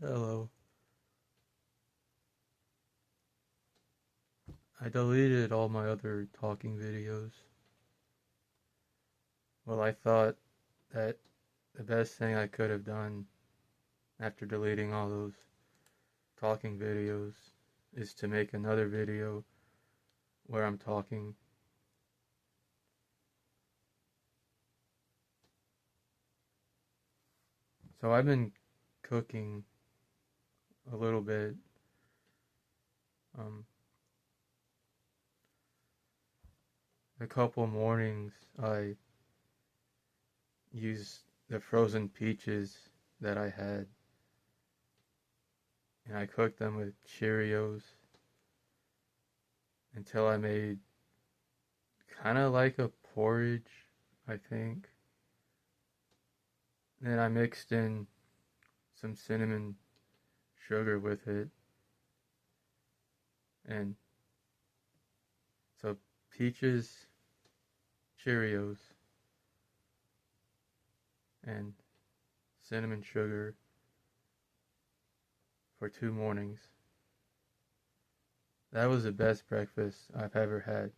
Hello. I deleted all my other talking videos. Well, I thought that the best thing I could have done after deleting all those talking videos is to make another video where I'm talking. So I've been cooking a little bit. Um, a couple mornings I used the frozen peaches that I had and I cooked them with Cheerios until I made kind of like a porridge, I think. Then I mixed in some cinnamon sugar with it. And so peaches, Cheerios, and cinnamon sugar for 2 mornings. That was the best breakfast I've ever had.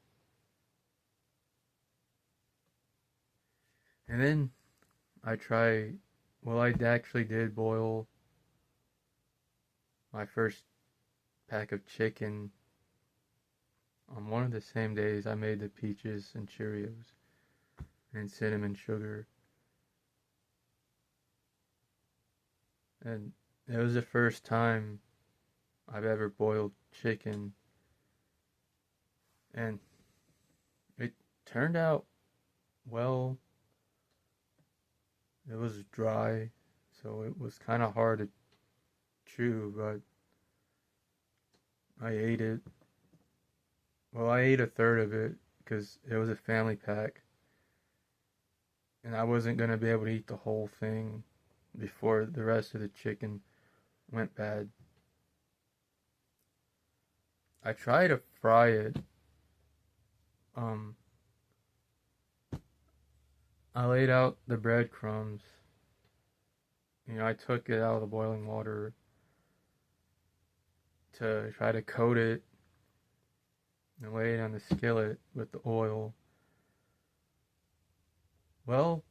And then I tried, well, I actually did boil my first pack of chicken on one of the same days I made the peaches and Cheerios and cinnamon sugar. And it was the first time I've ever boiled chicken, and it turned out well. It was dry, so it was kind of hard to chew, but I ate it. Well, I ate a third of it because it was a family pack, and I wasn't going to be able to eat the whole thing before the rest of the chicken went bad. I tried to fry it. Um, I laid out the breadcrumbs. I took it out of the boiling water to try to coat it and lay it on the skillet with the oil. Well,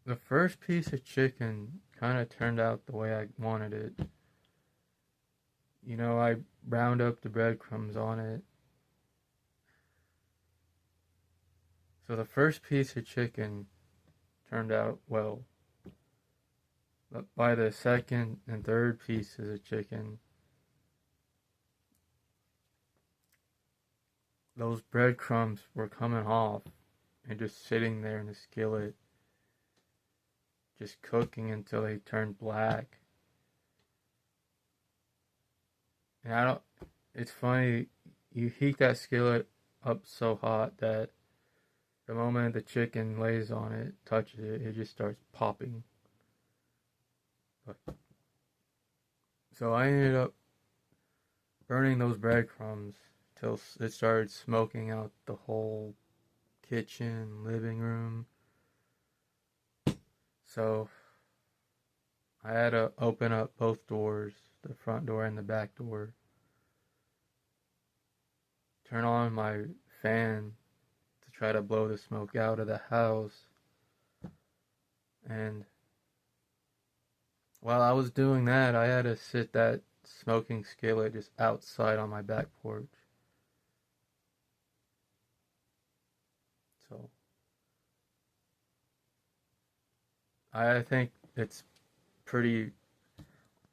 the first piece of chicken kind of turned out the way I wanted it. I browned up the breadcrumbs on it. So the first piece of chicken turned out well. But by the second and third pieces of chicken, those breadcrumbs were coming off and just sitting there in the skillet, just cooking until they turned black. And it's funny, you heat that skillet up so hot that the moment the chicken lays on it, touches it, it just starts popping. But, so I ended up burning those breadcrumbs till it started smoking out the whole kitchen, living room. So I had to open up both doors, the front door and the back door, turn on my fan to try to blow the smoke out of the house. And while I was doing that, I had to sit that smoking skillet just outside on my back porch. So I think it's pretty,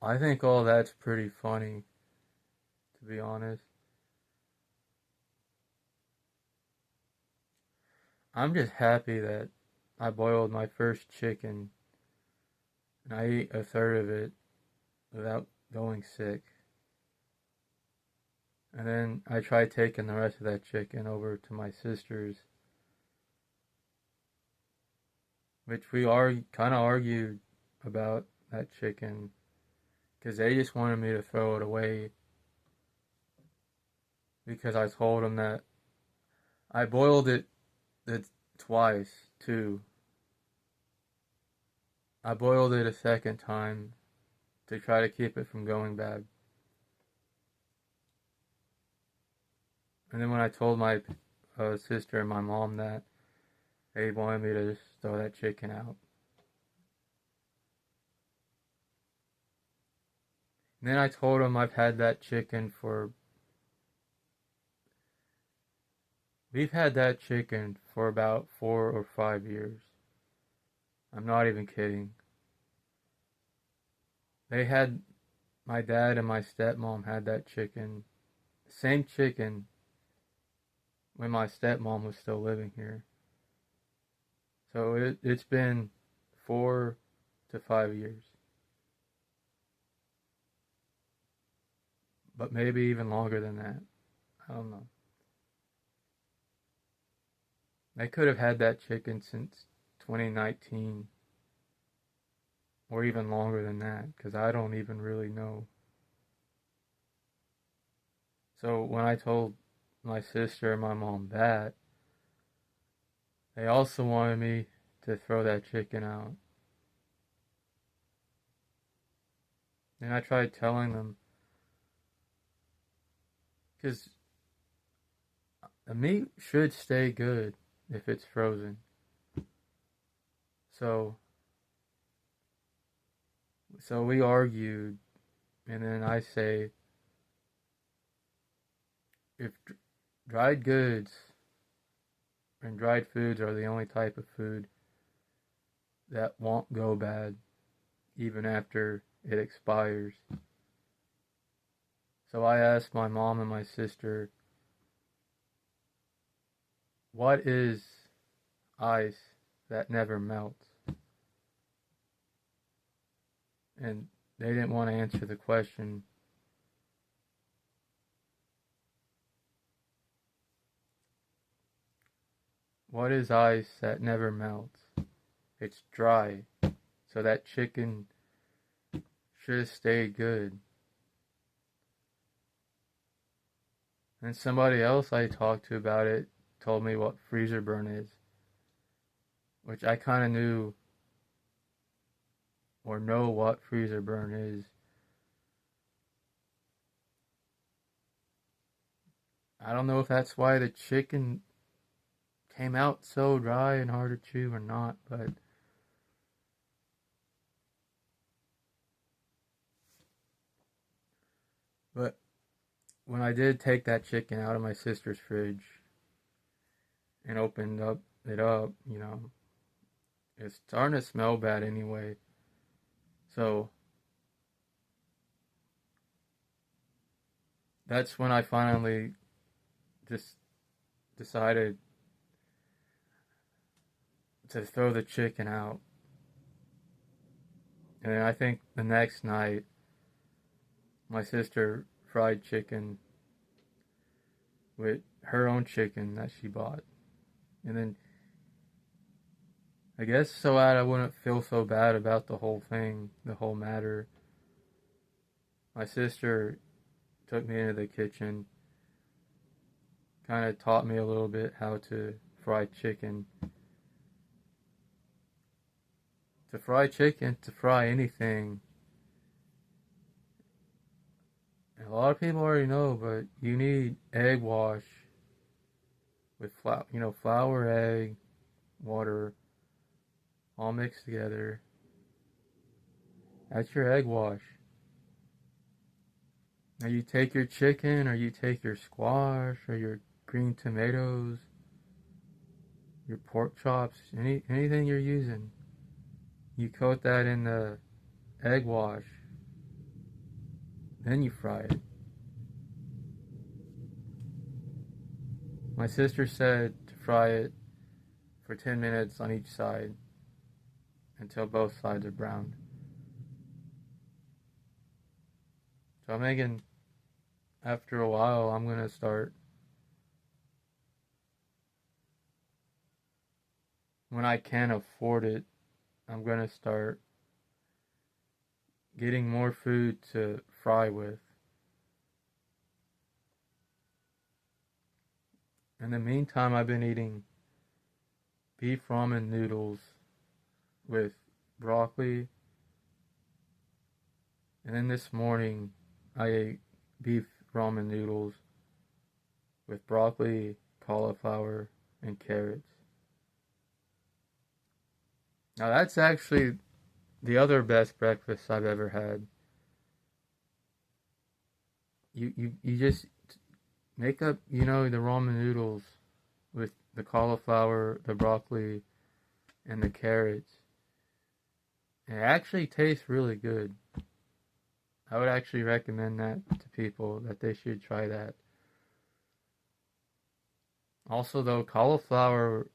I think all that's pretty funny, to be honest. I'm just happy that I boiled my first chicken and I ate a third of it without going sick. And then I tried taking the rest of that chicken over to my sister's, which we kind of argued about that chicken because they just wanted me to throw it away because I told them that I boiled it twice too. I boiled it a second time to try to keep it from going bad. And then when I told my sister and my mom that, they wanted me to just throw that chicken out. And then I told them I've had that chicken for. We've had that chicken for about 4 or 5 years. I'm not even kidding. They had. My dad and my stepmom had that chicken. Same chicken when my stepmom was still living here. So it's been 4 to 5 years. But maybe even longer than that. I don't know. They could have had that chicken since 2019 or even longer than that because I don't even really know. So when I told my sister and my mom that, they also wanted me to throw that chicken out. And I tried telling them because the meat should stay good if it's frozen. So so we argued, and then I say if dried goods and dried foods are the only type of food that won't go bad even after it expires. So I asked my mom and my sister, what is ice that never melts? And they didn't want to answer the question. What is ice that never melts? It's dry. So that chicken should have stayed good. And somebody else I talked to about it told me what freezer burn is, which I kind of knew or know what freezer burn is. I don't know if that's why the chicken came out so dry and hard to chew or not, but when I did take that chicken out of my sister's fridge and opened it up, it's starting to smell bad anyway. So that's when I finally just decided to throw the chicken out. And then I think the next night, my sister fried chicken with her own chicken that she bought. And then I guess so that I wouldn't feel so bad about the whole thing, the whole matter, my sister took me into the kitchen, kind of taught me a little bit how to fry chicken. To fry chicken, to fry anything, a lot of people already know, but you need egg wash with flour, flour, egg, water, all mixed together. That's your egg wash. Now you take your chicken, or you take your squash, or your green tomatoes, your pork chops, anything you're using. You coat that in the egg wash, then you fry it. My sister said to fry it for 10 minutes on each side until both sides are browned. So I'm thinking after a while I'm going to start, when I can afford it, I'm going to start getting more food to fry with. In the meantime, I've been eating beef ramen noodles with broccoli, and then this morning I ate beef ramen noodles with broccoli, cauliflower, and carrots. Now that's actually the other best breakfast I've ever had. You just make up, the ramen noodles with the cauliflower, the broccoli, and the carrots. And it actually tastes really good. I would actually recommend that to people that they should try that. Also, though, cauliflower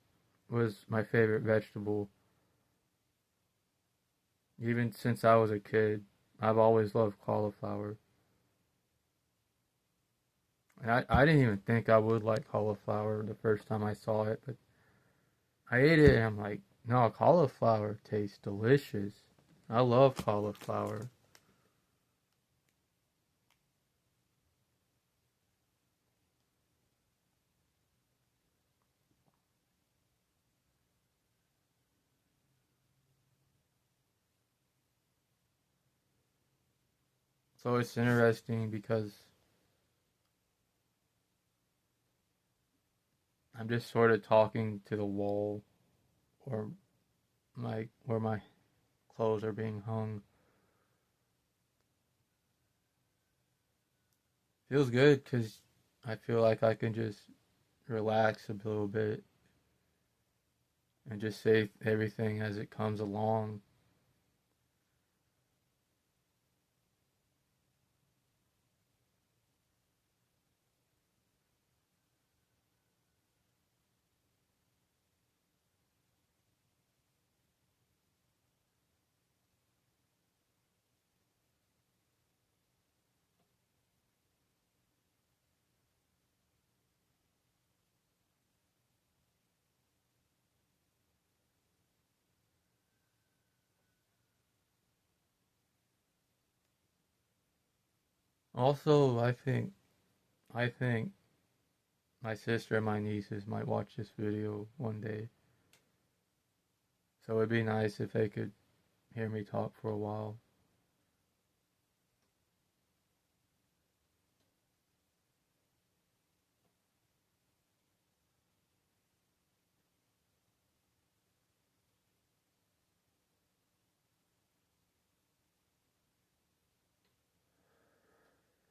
was my favorite vegetable. Even since I was a kid, I've always loved cauliflower. And I didn't even think I would like cauliflower the first time I saw it, but I ate it and I'm like, no, cauliflower tastes delicious. I love cauliflower. So it's interesting because I'm just sort of talking to the wall or where my clothes are being hung. Feels good because I feel like I can just relax a little bit and just say everything as it comes along. Also, I think my sister and my nieces might watch this video one day. So it'd be nice if they could hear me talk for a while.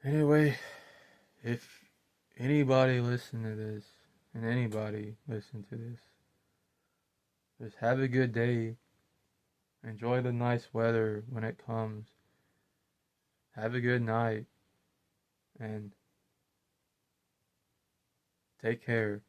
Anyway, if anybody listen to this, and anybody listen to this, just have a good day. Enjoy the nice weather when it comes. Have a good night and take care.